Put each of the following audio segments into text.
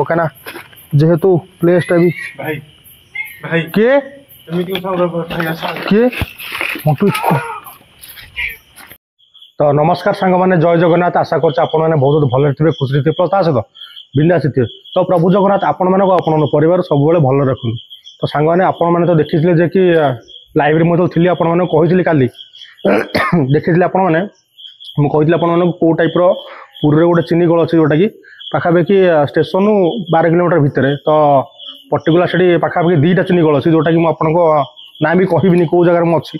कहीं जेहेतु प्लेसटा भी भाई भाई किए किए मंटू तो नमस्कार सांग मैंने जय जगन्नाथ आशा कर बहुत भल थे खुशी थे प्लस सहित बिंदास थे तो प्रभु जगन्नाथ आपण मानक परिवार सब भल रखु तो सांग मैंने आपण मैंने तो देखी कि लाइव मुझे थी आपड़ी काली देखी आपण मैंने मुझे आपको कौ टाइप पुरी गोटे चीनी कल अच्छे जोटा कि पाखापाखि स्टेशन 12 किलोमीटर भितर तो पर्टिकुलर से पाखापाखि 2टा चीनी कल अच्छी जोटा कि मुझे ना भी कहबी कौ जगह मुझे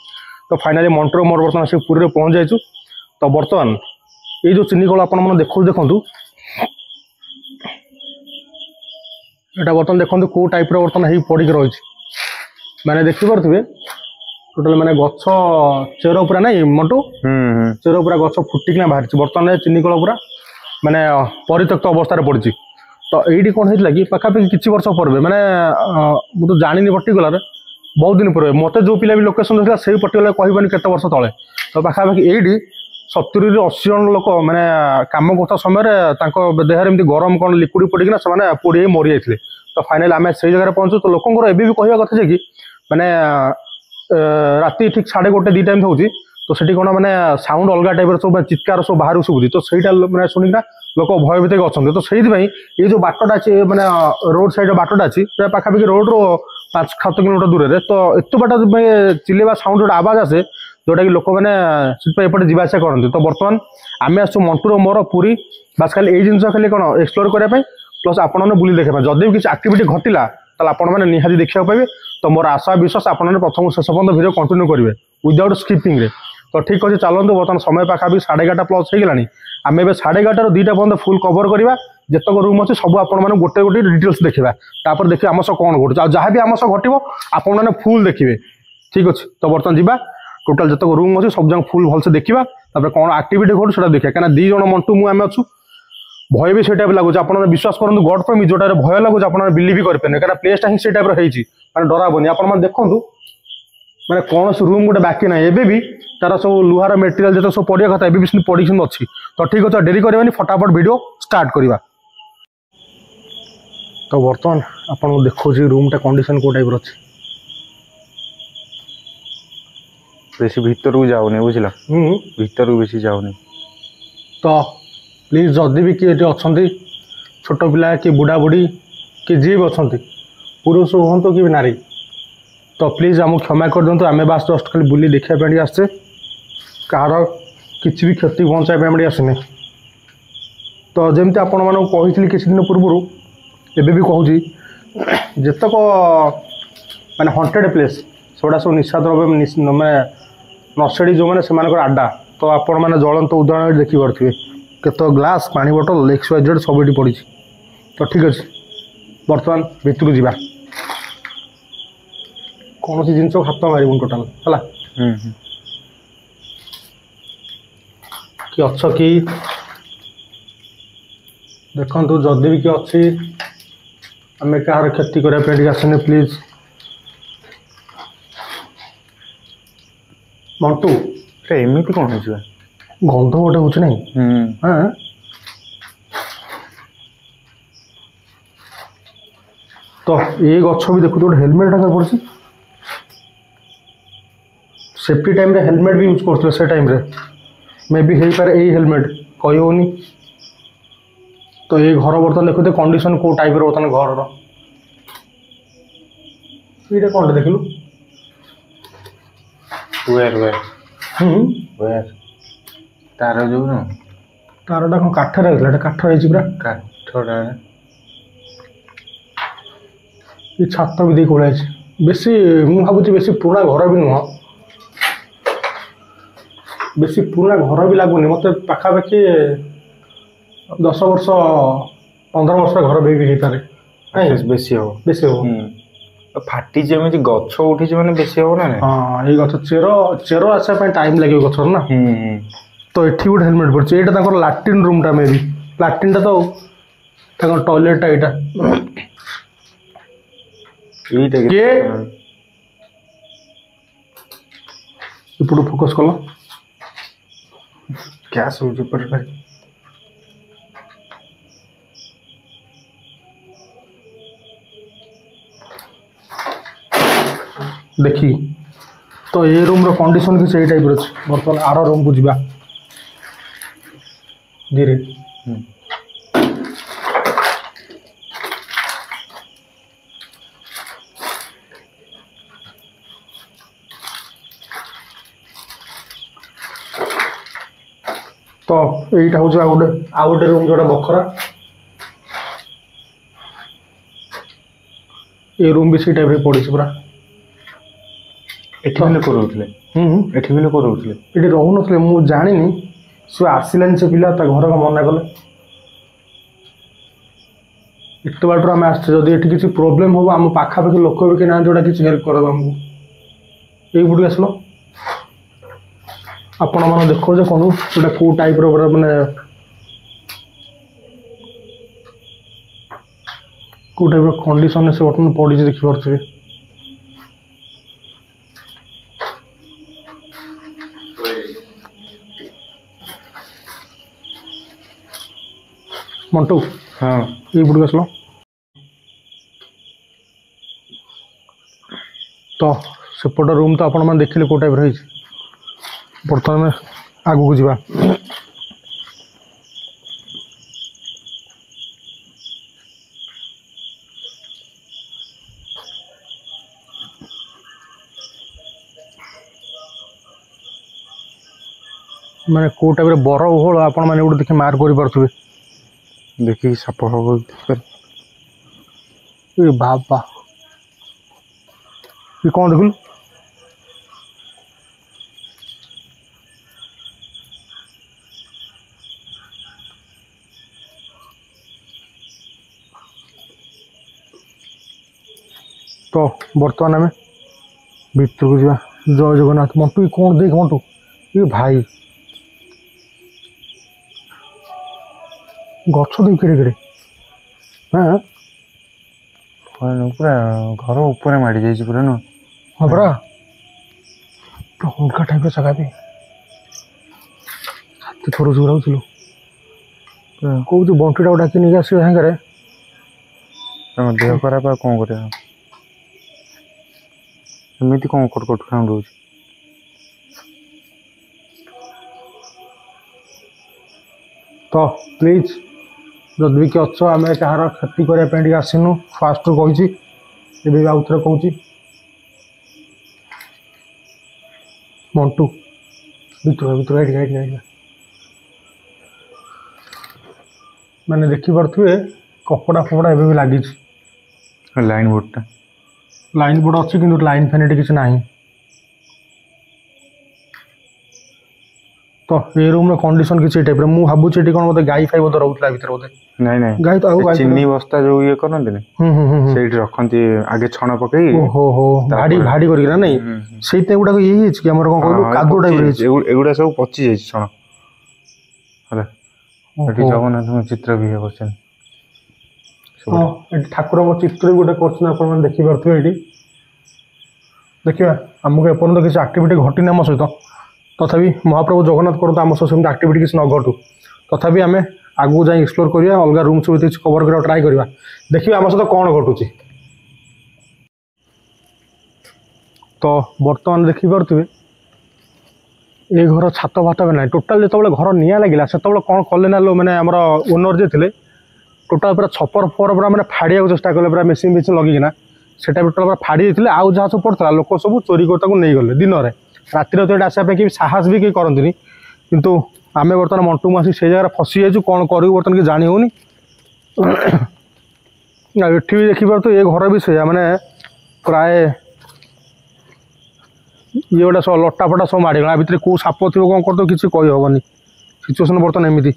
तो फाइनाली मंटू मोर बर्तमान से पुरी पहुँच जाइए तो बर्तमान ये जो चीनी कल आपने देखो देखु यहाँ बर्तमान देखो कौ टाइप बर्तमान पड़ी रही मैंने देखिपे टोटाल मैंने गछ चेर पूरा नहीं मंटू चेर पूरा गछ फुटिकना बाहर बर्तमान चीनी कल पूरा मैंने परित्यक्त अवस्था पड़ी तो ये कौन होता कि पाखापाखि किसी वर्ष पूर्व मैंने मुझे जानी पर्टिकुलर बहुत दिन पूर्व मत जो पिला भी लोकेशन देखा से पर्टिकुलर कहबानी केत वर्ष तले तो पाखापाखि ये 70-80 जन लोक मैंने कम करता समय देहर एमती गरम कौन लिक्विड पड़ना से पोड़ी मरी जाते तो फाइनाल आम से जगह पहुँचू तो लोकर एवं कहवा कथा कि मैंने राति ठीक 1:30 2 टाइम होती तो सेठी कौन मैंने साउंड अलग टाइप सब चित्कार सब बाहर शुभुची तो सहीटा मैंने शुणिका लोक भयभीत अच्छा तो से ये जो बाटटा अच्छे मैंने रोड साइड बाटटा अच्छी पाखापाखि रोड रो 5-7 किलोमीटर दूर में तो एत बाट चिल्लेवा साउंड जो आवाज आसे जोटा कि लोक मैंने एपटे जावासा करते तो बर्तमान आम आसु मंटूर मोर पूरी बास खाली यही जिन खाली कौन एक्सप्लोर करने प्लस आपण बुली देखा जदि भी किसी आक्टिविटी घटला आपने निहाती देखा पाए तो मोर आशा विश्वास आपने प्रथम शेष पर्यटन भिडियो कंटिन्यू करेंगे विदाउट स्किपिंग रे तो ठीक अच्छे चलते बर्तमान समय पाखापाखि 11:30 प्लस होगा आम ए 11:30 ରୁ 2टा पर्यटन फुल कवर करवा जितक रूम अच्छे सब आपण गोटे गोटे डिटेल्स देखा तापर देखिए आम सह कौन घटू जहाँ भी आम सह घटो आपण मैंने फुल देखिए ठीक अच्छे तो बर्तमान जावा टोटाल जितक रूम अच्छे सब जगह फुल भलसे देखा कौन आक्टिविटी घटू से देखा कहीं 2 जण मंटू मुझे आम अच्छू भय भी से टाइप लगुच आप विश्वास करूँ गड प्रेमी जोटा भय लगुच आप बिलीव भी करें कहीं प्लेसटा ही से टाइप मैंने डराबनी आप देखूँ मैंने कौन रूम गोटे बाकी ना एबे भी तार सब लुहार मेटेरियल जो सब पड़ा कथा भी पड़ी अच्छी तो ठीक अच्छे डेरी करवानी फटाफट वीडियो स्टार्ट करवा तो बर्तमान आपको देखो रूमटा कंडीशन को टाइप अच्छी बेसी भीतर को जाऊनी बुझला भीतर को बेसी जाऊनी तो प्लीज जदि भी किए अच्छा छोट पिला कि बुढ़ा बुढ़ी कि जी भी अच्छा पुरुष हूँ कि नारी तो प्लीज आमको क्षमा कर दिखाँ आम बास जस्ट खाली बुली देखापी आसचे कहार किसी भी क्षति पहुँचाई आसने तो जमती आपण मानक कही किसी दिन पूर्व एबे भी कहूँ जितक माने हंटेड प्लेस सेगुड़ा सब निशा द्रव्य मैं नशेड़ी जो मैंने से आड्डा तो आपण मैंने ज्वलंत उदाहरण देखिपे केत ग्लास पानी बोतल XYZ सब ये पड़ी तो ठीक अच्छे बर्तमान भितर जावा कौन सी जिनस हाथ मार टोटाल है कि अच्छ कि देखु जदि भी किए अच्छी आम कहार क्षति करने आसने प्लीज मंटू एमती कौन हो गंध गोटे हूँ नहीं हाँ तो ये गछ भी देखो गोटे हेलमेट पड़ी सेफ्टी टाइम रे हेलमेट भी यूज करते से टाइम रे मे भी हो पारे यही हेलमेट कही होनी तो ये घर बर्तमान देखते कंडीशन को टाइप बर्तमान घर ये कौन देखलु तार जो न तारटा कौन काठर है काठ रही पूरा काठटा ये छात भी देख ओढ़ाई बेसी मुझे भावुँ बेसी पुराना घर भी नुह बेसी पुराना घर भी लगुनि मत पाखापाखि 10 वर्ष 15 वर्ष घर भी हो पारे बेसी हो फाटी जमी गछ उठी मैंने बेसी हम ना हाँ ये गछ चेर आसा टाइम लगे गचर ना तो ये गोटे हेलमेट पड़े यहाँ लाट्रिन रूमटा मे भी लाट्रिन तो टॉयलेटा यहाँ इपटू फोकस कल क्या सोच देखी तो ये रूम रो कंडीशन किसी ये टाइप अच्छे बर्तमान आर रूम को जीवा धीरे तो यहीटा हूँ आ गोटे रूम जोटा बखरा ये रूम भी सी टाइप पड़ी पूरा एठी भी लोक रोउथले एठी भी लोक रोउथले ये रोन मु जानी से आसलानी से पिला घर का मना कले एत बाटर आम आदि ये किसी प्रोब्लेम हम आम पाखापाखि लोक भी ना जोटा किसी हेल्प कर आमको यही बुढ़ी आसल आपण मैंने देखो जे कौन गोटे कौ टाइप मैंने कौ टाइप कंडीशन से बर्तमान पड़ी देखिपे मंटू हाँ ये बुढ़ी आसल तो सेपट रूम तो आपण मैंने देखिले कौ टाइप रही बर्तमान आगू को जीवा माने कौ टाइप बर ओहल आपण मैंने गोटे देखिए मार्क कर पारे देखी साप हम ये बाबा ये कौन देखल तो बर्तमान आम भीतर को जा जय जगन्नाथ मंटू ये कौन देख मंटू ये भाई गछ देख केड़े केड़े हाँ पूरा घर ऊपर माड़ी जाइए पूरा न हाँ परा पूरा हुंका टाइप जगह भी छाती थोड़ा जोर हो कौन बंटीटा डाक नहीं आस सागर देह खराब आ कौन कर एमती कौन कटकट साउंड हो तो प्लीज जदि भी किए अच्छ आम कहार क्षति करने आसनु फास्ट कही भी आउ थे कौच मंटू भितर मैंने देखिपे कपड़ा फपड़ा एवं भी लगी लाइन बोर्डटा लाइन बोर्ड अच्छी कि लाइन फैन ये किसी ना तो ये रूम कंडीशन किसी टाइप मुझे भावुँ कौन मतलब गाई फाई बोध रोला भर बोधे नहीं नहीं गाई तो चीनी बस्ता जो ये करते से रखती आगे छण पक हो भाड़ी भाड़ी कर नहीं से गुड़ाक ये कादुआ टाइप एगुड़ा सब पची जाए छण जगन्नाथ चित्र भी कर ठाकुर चित्र गोटे कर देखिपे ये देखा आमको एपर्तंत किसी आक्टिविटी घटनी आम सहित तथापि महाप्रभु जगन्नाथ करते आम सहित आक्टिविटी किसी न घटू तथापि आम आगू जा एक्सप्लोर करिया अलग रूम सब कवर करने ट्राए करवा देखिए आम सहित कौन घटुची तो बर्तमान देखिपे ये घर छात भात भी ना टोटाल जो घर निआ लगे से कौन कले ना मैंने आम ओनर जे थे टोटाल पूरा छपर फपर पूरा मैंने फाड़िया चेष्टा कले पूरा मेसीन फेसीन लगिना से टोटाल फाड़ी देते आउ जहाँ सब पड़ता लोक सब चोरी कर नहीं गले दिन में रातिर तो ये आसापे कि साहस भी कहीं करती किंतु आम बर्तमान मंटू मासी से जगह फसी जाइए कौन करूँ बर्तमान कि जानी होनी एठी भी देखिए तो ये घर भी से मैंने प्राय ये गोटे सब लटाफटा सब माड़गला भितर कौ साप थी कौन कर किसी कही हेनी सिचुएसन बर्तमान एमती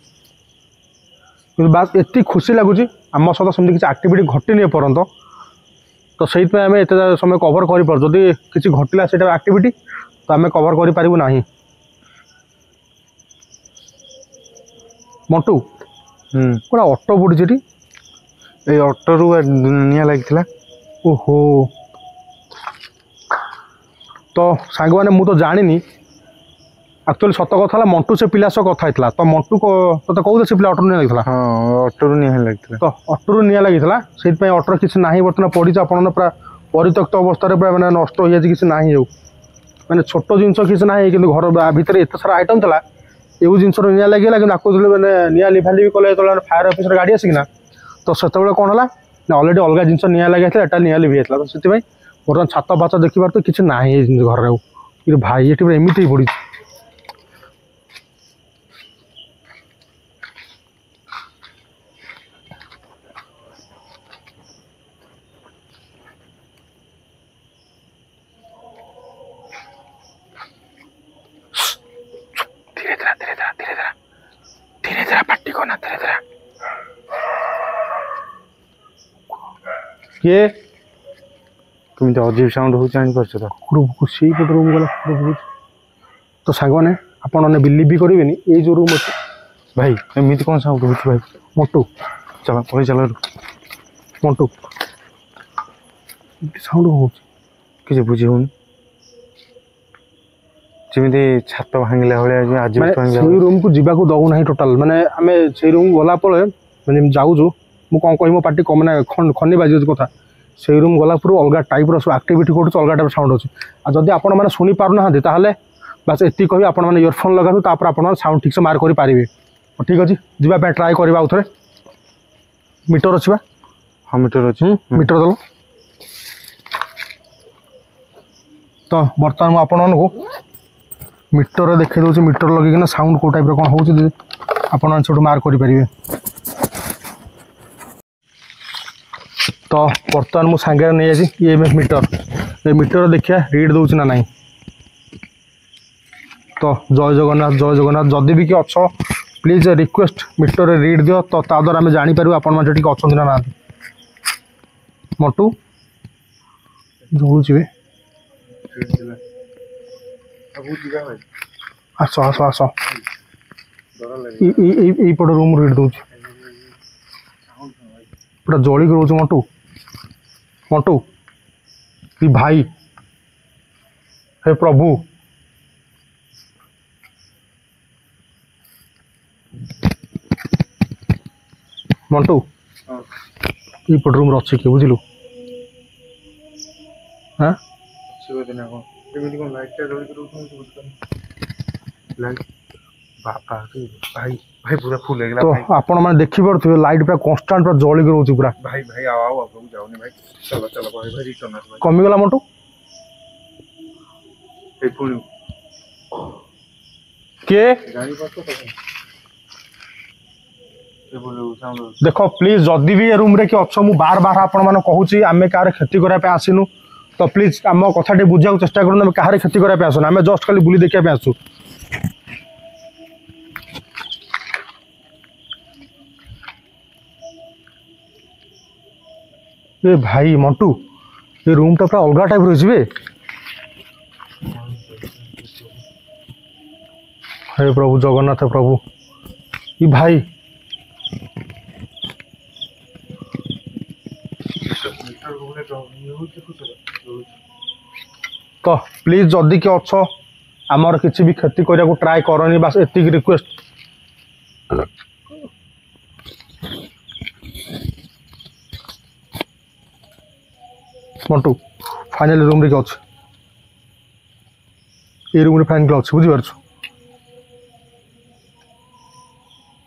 कि बास एति खुशी लगुच आम सहित सेमती किसी आक्टिविटी घटनी एपर्यंत तो से आम एत समय कभर कर किसी घटला से आक्टिविटी तो आम कभर करूँ ना मंटू पूरा ऑटो बुड़ी ये ऑटो रू निया लगी ओहो तो सांग मैंने मुझे जानी एक्चुअली सत कथा मंटू से पिला सह कथा तो मंटू को तो कौन से पिला ऑटो निया लगी हाँ ऑटो रू निया लगी तो ऑटो रू निया लगी से ऑटो किसी ना बर्तमान पड़ी आप पूरा परित्यक्त अवस्था मैंने नष्ट हो जाए किसी ना मैंने छोट जिनस किसी ना कि घर भितर एत सारा आइटम था यू जिन निआ लगे कि मैंने निआ लिभाली भी कले फायर अफिस गाड़ी आसिकिना तो से कौन है ना अलरेडी अलग जिन निआ लगे एटा निआ लिभि जाता तो से बर्तमान छात फात देखिबार तो किसी ना घर भाई ये एमती पड़ी धीरे पार्टी को ना धीरे किए केମିତି अजीब साउंड हो जानि परछ तो कुकुर पट रूम गला तो सांग मैंने आपने बिलीव भी करेंगे ये जो रूम अच्छे भाई एମିତି कौन साउंड हो भाई मोटू चल पळे चल मोटू साउंड हो किसी बुझी होनी जमी छात भांगिला भाई आज रूम को जीवा दऊ ना टोटाल माने आम से रूम गला मैंने जाऊँ मु कौन कह मो पार्टी मैंने खनी बाजी कथा से रूम गला अलग टाइप सब आक्टिविटी कर अलग टाइप साउंड अच्छे आदि आपण मैंने शुणी पारना बास एति कह आप इयरफोन लगा तापर आप साउंड ठीक से मार करेंगे ठीक अच्छे जीवाई ट्राए करवा आउ थे मीटर अच्छी हाँ मीटर अच्छी मीटर दल तो बर्तमान मुझे आपको मीटर देखे दूसरी मीटर लगे साउंड कौ टाइप कौन हो आप मार्क करेंगे तो बर्तमान मुझे सांगे नहीं जाए ये मीटर देखिए रीड दूसरी ना नहीं तो जय जगन्नाथ जदि भी किए अच्छ प्लीज रिक्वेस्ट मीटर रीड दियो तो ता द्वारा आम जापर आपण मैंने अच्छा ना मोटू जलुचे आस आस आस पट रूम रीड दूँ पूरा जलिक रोच मोटू मोटू कि भाई हे प्रभु मंटू ये पट रूम अच्छे कि बुझलु हाँ भाई भाई पूरा फुल हो गला तो आपण माने देखि परथि लाइट पूरा कांस्टेंट पूरा जलिक रोच पूरा भाई भाई आओ आओ जाऊनी भाई चलो चलो भाई भाई रिटर्न भाई कमी गला मंटू ए फुल के गाड़ी पास तो देख प्लीज जदि भी रूम रे कि अच्छ मु बार बार आपण माने कहूची आमे कार खेती करा पे आसिनु तो प्लीज आम कथा टे बुझा चेष्टा करूँ कहार क्षति करने आसुना आम जस्ट खाली बुली देखा आसू ये भाई मंटू ये रूम टा पूरा अलग टाइप रही हे प्रभु जगन्नाथ प्रभु ये भाई तो प्लीज जदि कि अच्छ आमर किसी भी क्षति करने को ट्राए करनी बस एतिक रिक्वेस्ट मंटू फाइनल रूम रे अच्छे ये रूम रे फाइनल अच्छे बुझी पार्छ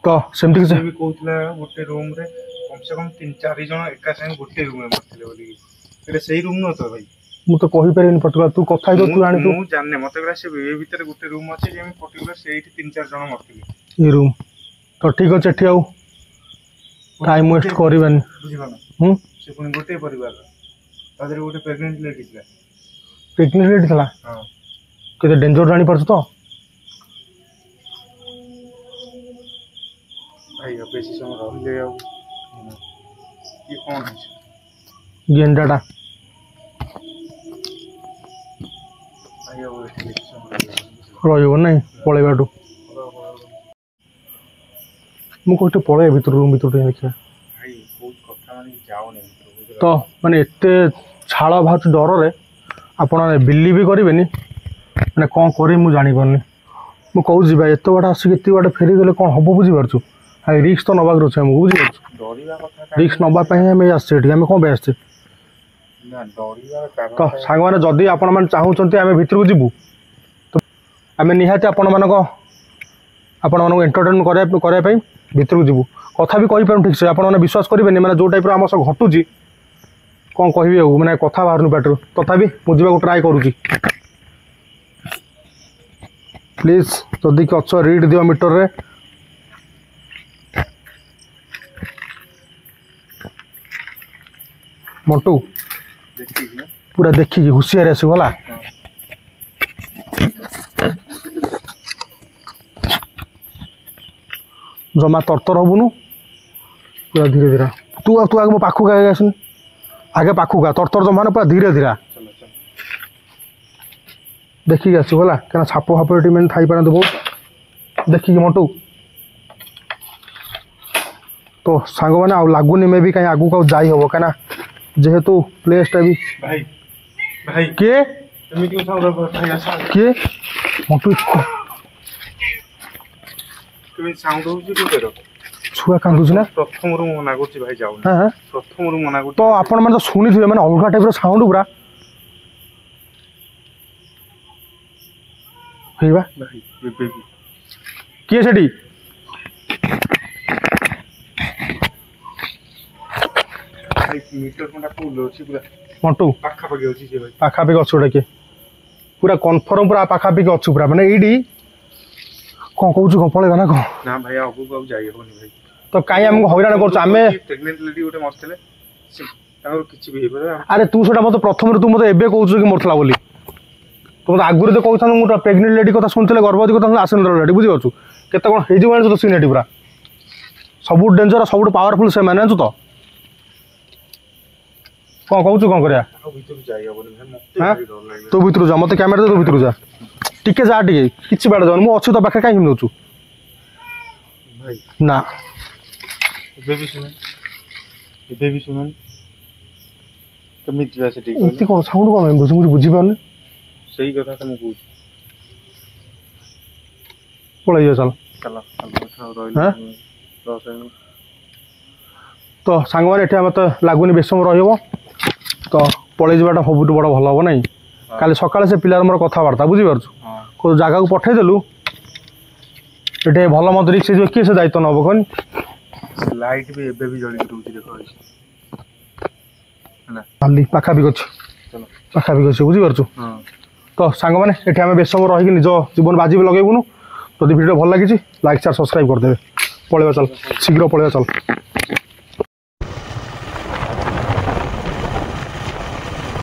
तो सेमती किसी भी कहूतला गोटे रूम रे कम से कम 3-4 जन एका संग गोटे रूम में मरथिले बोली एटा सही रूम न तो भाई मु तो कहि परिनी पर्टिकुलर तू कथा ही तू जानि तू मु जानने मते गला से ए भीतर गोटे रूम अछि जे पर्टिकुलर सेठी 3-4 जन मरथिले ये रूम तो ठीक अछि एठी आउ टाइम वेस्ट करबन बुझिबा से पुनी गोटे परिवार तादरे गोटे प्रेग्नेंट लेडी थिला प्रेग्नेंट लेडी थिला हां केते डेंजर जानि परछ तो भाई अब बेसी समय रहले आउ ये कौन है गेंडाटा भाई अब बेसी समय रहिबो नहीं पळेबाटू मु कोटे पळे भीतर रूम भीतर देखिया भाई बहुत कथा माने जाओ नहीं तो माने एते छाळ भात डर रे आपण बिलीव भी करेनि माने कोन करी मु जानि परनी मु कहू जी भाई एते बाटा आसी एते बाटा फेरी गेले कोन हबो बुझी परछु हाई रिस्क तो नबाक रछे हम बुझी परछु डरिया कथा रिस्क नबा पई हम आसे एठी हम कोन बेस्ते ନା ଡରିବାର କାରଣ ତ ସାଙ୍ଗମାନେ ଯଦି ଆପଣମାନେ ଚାହୁଁଛନ୍ତି ଆମେ ଭିତରକୁ ଯିବୁ ତ ଆମେ ନିହାତି ଆପଣମାନଙ୍କୁ ଏଣ୍ଟରଟେନମେଣ୍ଟ କରିବା ପାଇଁ ଭିତରକୁ ଯିବୁ। କଥା ବି କହିପାରୁନି ଠିକ୍ ସେ, ଆପଣମାନେ ବିଶ୍ୱାସ କରିବେନି ମାନେ ଯେଉଁ ଟାଇପ୍ର ଆମ ସହ ଘଟୁଛି କ'ଣ କହିବି ଆଉ, ମାନେ କଥା ବାହାରୁନି ପାଟିରୁ, ତଥାପି ମୁଁ ଯିବାକୁ ଟ୍ରାଏ କରୁଛି। ପ୍ଲିଜ୍ ଯଦି କି ଅଛ ରିଡ୍ ଦିଅ ମିଟରରେ। ମଣ୍ଟୁ ଦେଖିକି ପୁରା ଦେଖିକି ହୁସିଆରେ ଆସିବ ହେଲା। ଜମା ତରତର ହବୁନୁ, ପୁରା ଧୀରେ ଧୀରେ। ତୁ ଆଗ ମୋ ପାଖକୁ ଆଗେ ଆସୁନି, ଆଗେ ପାଖକୁ ଆ, ତରତର ଜମା ନା, ପୁରା ଧୀରେ ଧୀରେ ଚାଲ ଚାଲ ଦେଖିକି ଆସିବ ହେଲା, କାହିଁକିନା ସାପ ଫାପ ଏଠି ମାନେ ଥାଇପାରନ୍ତି ବହୁତ, ଦେଖିକି ମଣ୍ଟୁ। ତ ସାଙ୍ଗମାନେ ଆଉ ଲାଗୁନି ମେ ବି କାହିଁ ଆଗକୁ ଆଉ ଯାଇ ହେବ, କାହିଁକିନା ଯେହେତୁ ପ୍ଲେସ୍ଟା ବି। ଭାଇ ଭାଇ କିଏ ଏମିତି ସାଉଣ୍ଡ ଭାଇ ଆସ କିଏ ମଣ୍ଟୁ କେମିତି ସାଉଣ୍ଡ ହଉଛି କୋଉଟାର ଛୁଆ କାନ୍ଦୁଛି ନା? ପ୍ରଥମରୁ ମନା କରୁଛି ଭାଇ ଯାଉନି, ହଁ ହଁ ପ୍ରଥମରୁ ମନା କରୁଛି। ତ ଆପଣମାନେ ତ ଶୁଣିଥିବେ ମାନେ ଅଲଗା ଟାଇପ୍ର ସାଉଣ୍ଡ ପୁରା ହେଇବା। ଭାଇ ଏବେ ବି କିଏ ସେଠି? ଭାଇ ମିଟର ଖଣ୍ଡା ଫୁଲ ଅଛି ପୁରା ମଣ୍ଟୁ ପାଖାପାଖି ଅଛି ସେ ଭାଇ। ପାଖାପାଖି ଅଛୁ ଗୋଟେ କିଏ ପୁରା କନଫର୍ମ ପୁରା ପାଖାପାଖି ଅଛୁ ପୁରା ମାନେ ଏଇଠି। କ'ଣ କହୁଛୁ କ'ଣ ପଳେଇବା ନା କ'ଣ? ନା ଭାଇ ଆଗକୁ ଆଉ ଯାଇ ହବନି ଭାଇ। ତ କାହିଁ ଆମକୁ ହଇରାଣ କରୁଛୁ? ଆମେ ପ୍ରେଗନେଣ୍ଟ ଲେଡି ଗୋଟେ ମରିଥିଲେ, ତାଙ୍କର କିଛି ବି ହେଇପାରେ। ଆରେ ତୁ ସେଟା ମୋତେ ପ୍ରଥମରୁ ତୁ ମୋତେ ଏବେ କହୁଛୁ କି ମରିଥିଲା ବୋଲି। ତୁ ମୋତେ ଆଗରୁ ତ କହିଥାନ୍ତୁ, ମୁଁ ପ୍ରେଗନେଣ୍ଟ ଲେଡି କଥା ଶୁଣିଥିଲେ, ଗର୍ଭବତୀ କଥା ଆସିନଥିଲା ଲେଡି, ବୁଝିପାରୁଛୁ କେତେ କ'ଣ ହେଇଯିବ ଜାଣିଛୁ ତ ସିନ୍ ଏଠି ପୁରା। ସବୁଠୁ ଡେଞ୍ଜର ସବୁଠୁ ପାୱାରଫୁଲ୍ ସେମାନେ, ଜାଣିଛୁ ତ। କ'ଣ କହୁଛୁ କ'ଣ କରିବା? ଆଉ ଭିତରୁ ଯାଇ ହବନି ଭାଇ, ମତେ ହାଁ ଭାରି ଡର ଲାଗିଲା। ତୁ ଭିତରୁ ଯା, ମୋତେ କ୍ୟାମେରା ଦେ, ତୁ ଭିତରୁ ଯା ଟିକେ, ଯା ଟିକେ, କିଛି ବାଟ ଯାଉନି, ମୁଁ ଅଛି ତ ପାଖରେ, କାହିଁକି ନେଉଛୁ? ଭାଇ ନା ଏବେ ବି ଶୁଣୁନି, ଏବେ ବି ଶୁଣୁନି, କେମିତି ଯିବା ସେଠିକି ଏମିତି କହିଲେ? କ'ଣ ସାଉଣ୍ଡ କ'ଣ ମୁଁ ବୁଝିପାରୁନି। ସେଇ କଥା ତ ମୁଁ କହୁଛି। ପଳେଇଯିବା ଚାଲ। ଚାଲ ଚାଲ ଆଉ ହାଁ? ରହିଲେ 10 ମିନିଟ୍। ତ ସାଙ୍ଗମାନେ ଏଠି ଆମେ ତ ଲାଗୁନି ବେଶୀ ସମୟ ରହିବ, ତ ପଳେଇ ଯିବାଟା ସବୁଠୁ ବଡ଼ ଭଲ ହେବ ନାହିଁ। କାଲି ସକାଳେ ସେ ପିଲାର ମୋର କଥାବାର୍ତ୍ତା, ବୁଝିପାରୁଛୁ, ହଁ କେଉଁ ଜାଗାକୁ ପଠେଇଦେଲୁ, ଏଠି ଭଲ ମନ୍ଦ ରିକ୍ସ ହେଇଯିବ, କିଏ ସେ ଦାୟିତ୍ୱ ନେବ କହନି? ଲାଇଟ୍ ବି ଏବେ ବି ଜଳିକି ରହୁଛି, ଦେଖ ଭାଇ। ହେଲା ଖାଲି ପାଖାପାଖି ଅଛି, ଚାଲ। ପାଖାପାଖି ଅଛି, ବୁଝିପାରୁଛୁ। ହଁ ତ ସାଙ୍ଗମାନେ ଏଠି ଆମେ ବେଶୀ ସମୟ ରହିକି ନିଜ ଜୀବନ ବାଜି ବି ଲଗେଇବୁନୁ। ଯଦି ଭିଡ଼ିଓ ଭଲ ଲାଗିଛି ଲାଇକ୍, ସେୟାର, ସବସ୍କ୍ରାଇବ୍ କରିଦେବେ। ପଳେଇବା ଚାଲ, ଶୀଘ୍ର ପଳେଇବା ଚାଲ।